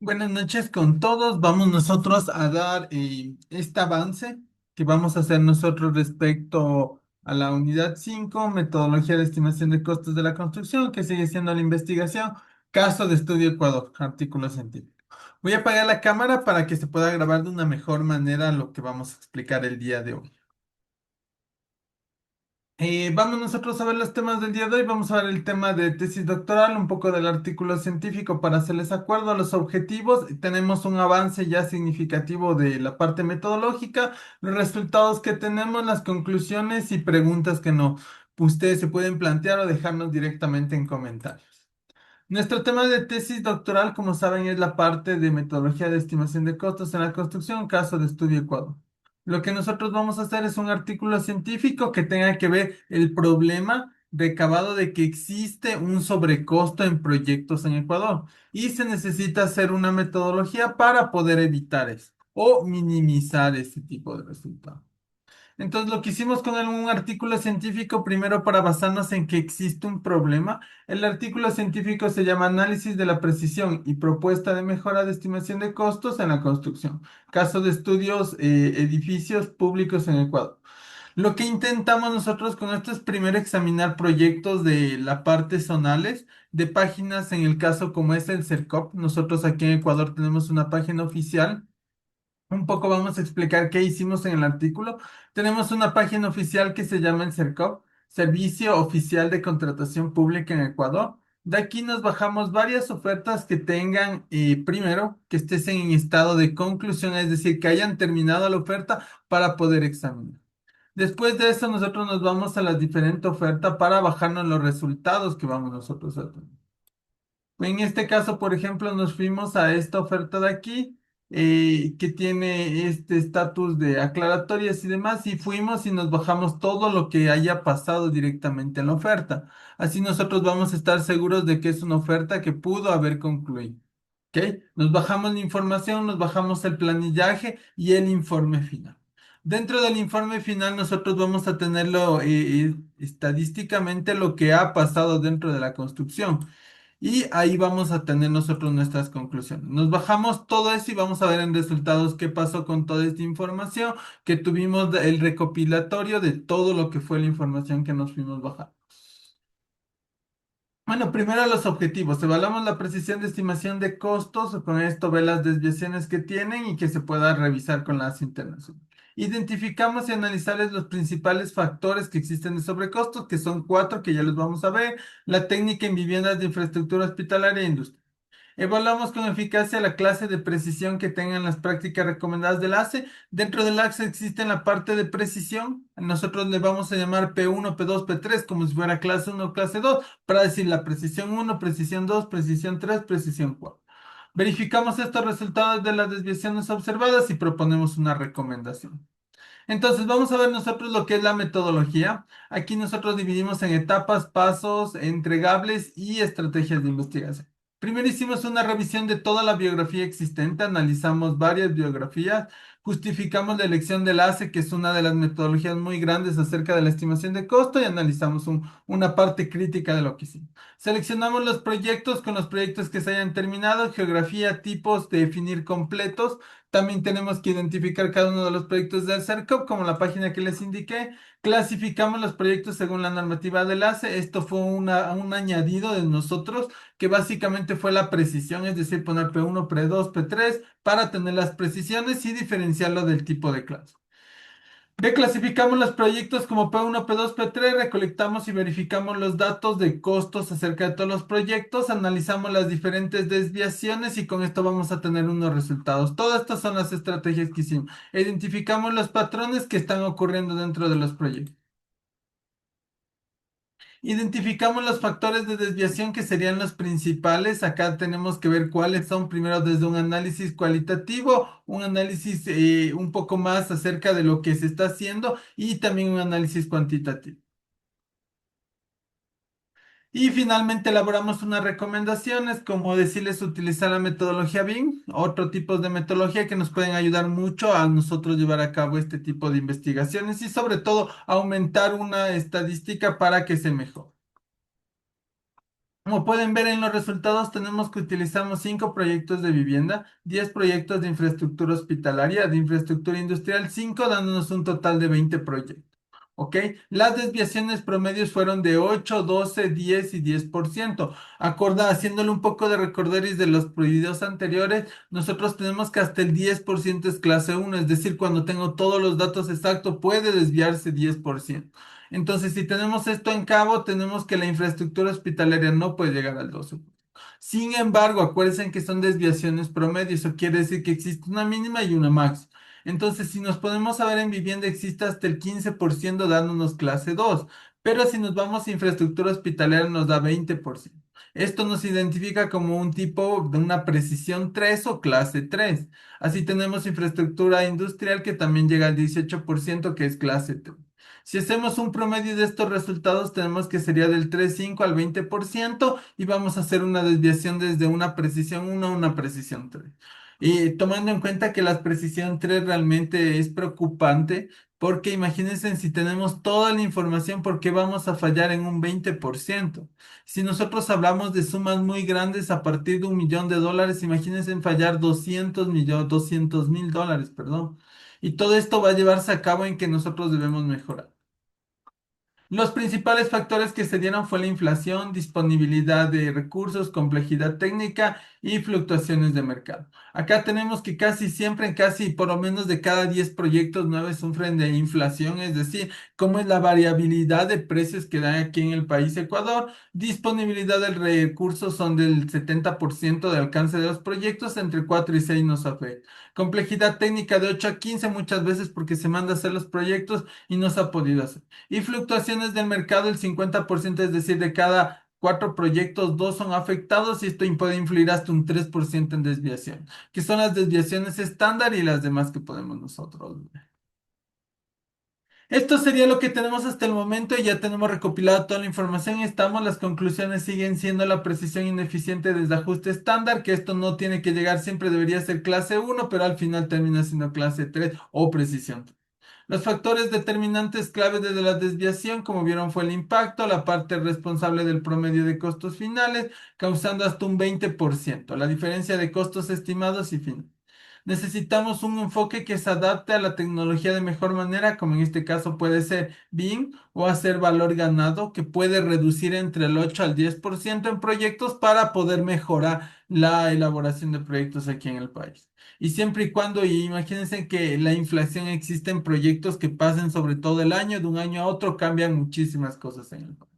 Buenas noches con todos. Vamos nosotros a dar este avance que vamos a hacer nosotros respecto a la unidad 5, metodología de estimación de costos de la construcción, que sigue siendo la investigación, caso de estudio Ecuador, artículo científico. Voy a apagar la cámara para que se pueda grabar de una mejor manera lo que vamos a explicar el día de hoy. Vamos nosotros a ver los temas del día de hoy. Vamos a ver el tema de tesis doctoral, un poco del artículo científico para hacerles acuerdo a los objetivos. Tenemos un avance ya significativo de la parte metodológica, los resultados que tenemos, las conclusiones y preguntas que no ustedes se pueden plantear o dejarnos directamente en comentarios. Nuestro tema de tesis doctoral, como saben, es la parte de metodología de estimación de costos en la construcción, caso de estudio Ecuador. Lo que nosotros vamos a hacer es un artículo científico que tenga que ver el problema recabado de que existe un sobrecosto en proyectos en Ecuador y se necesita hacer una metodología para poder evitar eso o minimizar ese tipo de resultados. Entonces, lo que hicimos con un artículo científico, primero para basarnos en que existe un problema, el artículo científico se llama Análisis de la precisión y propuesta de mejora de estimación de costos en la construcción, caso de estudios, edificios públicos en Ecuador. Lo que intentamos nosotros con esto es primero examinar proyectos de la parte zonales, de páginas en el caso como es el CERCOP. Nosotros aquí en Ecuador tenemos una página oficial. Un poco vamos a explicar qué hicimos en el artículo. Tenemos una página oficial que se llama el CERCOP, Servicio Oficial de Contratación Pública en Ecuador. De aquí nos bajamos varias ofertas que tengan, primero, que estés en estado de conclusión, es decir, que hayan terminado la oferta para poder examinar. Después de eso, nosotros nos vamos a la diferente oferta para bajarnos los resultados que vamos nosotros a tener. En este caso, por ejemplo, nos fuimos a esta oferta de aquí, que tiene este estatus de aclaratorias y demás, y fuimos y nos bajamos todo lo que haya pasado directamente en la oferta. Así nosotros vamos a estar seguros de que es una oferta que pudo haber concluido. ¿Ok? Nos bajamos la información, nos bajamos el planillaje y el informe final. Dentro del informe final nosotros vamos a tenerlo estadísticamente lo que ha pasado dentro de la construcción. Y ahí vamos a tener nosotros nuestras conclusiones. Nos bajamos todo eso y vamos a ver en resultados qué pasó con toda esta información, que tuvimos el recopilatorio de todo lo que fue la información que nos fuimos bajando. Bueno, primero los objetivos. Evaluamos la precisión de estimación de costos. Con esto ve las desviaciones que tienen y que se pueda revisar con las internacionales. Identificamos y analizamos los principales factores que existen de sobrecostos, que son cuatro que ya los vamos a ver. La técnica en viviendas de infraestructura hospitalaria e industria. Evaluamos con eficacia la clase de precisión que tengan las prácticas recomendadas del ACE. Dentro del ACE existe la parte de precisión. Nosotros le vamos a llamar P1, P2, P3, como si fuera clase 1 o clase 2, para decir la precisión 1, precisión 2, precisión 3, precisión 4. Verificamos estos resultados de las desviaciones observadas y proponemos una recomendación. Entonces, vamos a ver nosotros lo que es la metodología. Aquí nosotros dividimos en etapas, pasos, entregables y estrategias de investigación. Primero hicimos una revisión de toda la biografía existente, analizamos varias biografías, justificamos la elección del ACE, que es una de las metodologías muy grandes acerca de la estimación de costo, y analizamos una parte crítica de lo que hicimos. Seleccionamos los proyectos con los proyectos que se hayan terminado, geografía, tipos, definir completos. También tenemos que identificar cada uno de los proyectos del CERCOP, como la página que les indiqué. Clasificamos los proyectos según la normativa del ACE. Esto fue un añadido de nosotros, que básicamente fue la precisión, es decir, poner P1, P2, P3 para tener las precisiones y diferenciarlo del tipo de clase. Reclasificamos los proyectos como P1, P2, P3, recolectamos y verificamos los datos de costos acerca de todos los proyectos, analizamos las diferentes desviaciones y con esto vamos a tener unos resultados. Todas estas son las estrategias que hicimos. Identificamos los patrones que están ocurriendo dentro de los proyectos. Identificamos los factores de desviación que serían los principales. Acá tenemos que ver cuáles son primero desde un análisis cualitativo, un análisis un poco más acerca de lo que se está haciendo y también un análisis cuantitativo. Y finalmente elaboramos unas recomendaciones, como decirles utilizar la metodología BIM, otro tipo de metodología que nos pueden ayudar mucho a nosotros llevar a cabo este tipo de investigaciones y sobre todo aumentar una estadística para que se mejore. Como pueden ver en los resultados, tenemos que utilizamos 5 proyectos de vivienda, 10 proyectos de infraestructura hospitalaria, de infraestructura industrial, 5 dándonos un total de 20 proyectos. ¿Ok? Las desviaciones promedios fueron de 8, 12, 10 y 10%. Haciéndole un poco de recorderis de los videos anteriores, nosotros tenemos que hasta el 10% es clase uno, es decir, cuando tengo todos los datos exactos, puede desviarse 10%. Entonces, si tenemos esto en cabo, tenemos que la infraestructura hospitalaria no puede llegar al 12%. Sin embargo, acuérdense que son desviaciones promedio, eso quiere decir que existe una mínima y una máxima. Entonces, si nos podemos saber en vivienda, existe hasta el 15% dándonos clase 2, pero si nos vamos a infraestructura hospitalaria nos da 20%. Esto nos identifica como un tipo de una precisión 3 o clase 3. Así tenemos infraestructura industrial que también llega al 18% que es clase 3. Si hacemos un promedio de estos resultados, tenemos que sería del 3,5 al 20% y vamos a hacer una desviación desde una precisión 1 a una precisión 3. Y tomando en cuenta que la precisión 3 realmente es preocupante, porque imagínense si tenemos toda la información, ¿por qué vamos a fallar en un 20%? Si nosotros hablamos de sumas muy grandes a partir de $1 millón, imagínense en fallar 200 mil dólares, perdón. Y todo esto va a llevarse a cabo en que nosotros debemos mejorar. Los principales factores que se dieron fue la inflación, disponibilidad de recursos, complejidad técnica y fluctuaciones de mercado. Acá tenemos que casi siempre, en casi por lo menos de cada 10 proyectos nuevos sufren de inflación, es decir, cómo es la variabilidad de precios que da aquí en el país Ecuador. Disponibilidad del recurso son del 70% de alcance de los proyectos, entre 4 y 6 nos afecta. Complejidad técnica de 8 a 15 muchas veces porque se manda a hacer los proyectos y no se ha podido hacer. Y fluctuaciones del mercado, el 50%, es decir, de cada 4 proyectos, 2 son afectados y esto puede influir hasta un 3% en desviación, que son las desviaciones estándar y las demás que podemos nosotros ver. Esto sería lo que tenemos hasta el momento y ya tenemos recopilado toda la información. Las conclusiones siguen siendo la precisión ineficiente desde ajuste estándar, que esto no tiene que llegar, siempre debería ser clase uno, pero al final termina siendo clase 3 o precisión. Los factores determinantes clave de la desviación, como vieron, fue el impacto, la parte responsable del promedio de costos finales, causando hasta un 20%, la diferencia de costos estimados y finales. Necesitamos un enfoque que se adapte a la tecnología de mejor manera, como en este caso puede ser BIM o hacer valor ganado, que puede reducir entre el 8 al 10% en proyectos para poder mejorar la elaboración de proyectos aquí en el país. Y siempre y cuando, y imagínense que la inflación existe en proyectos que pasen sobre todo el año, de un año a otro cambian muchísimas cosas en el país.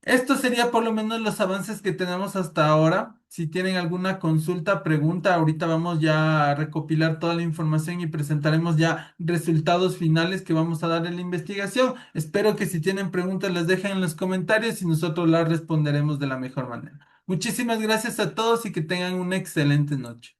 Esto sería por lo menos los avances que tenemos hasta ahora. Si tienen alguna consulta, pregunta, ahorita vamos ya a recopilar toda la información y presentaremos ya resultados finales que vamos a dar en la investigación. Espero que si tienen preguntas las dejen en los comentarios y nosotros las responderemos de la mejor manera. Muchísimas gracias a todos y que tengan una excelente noche.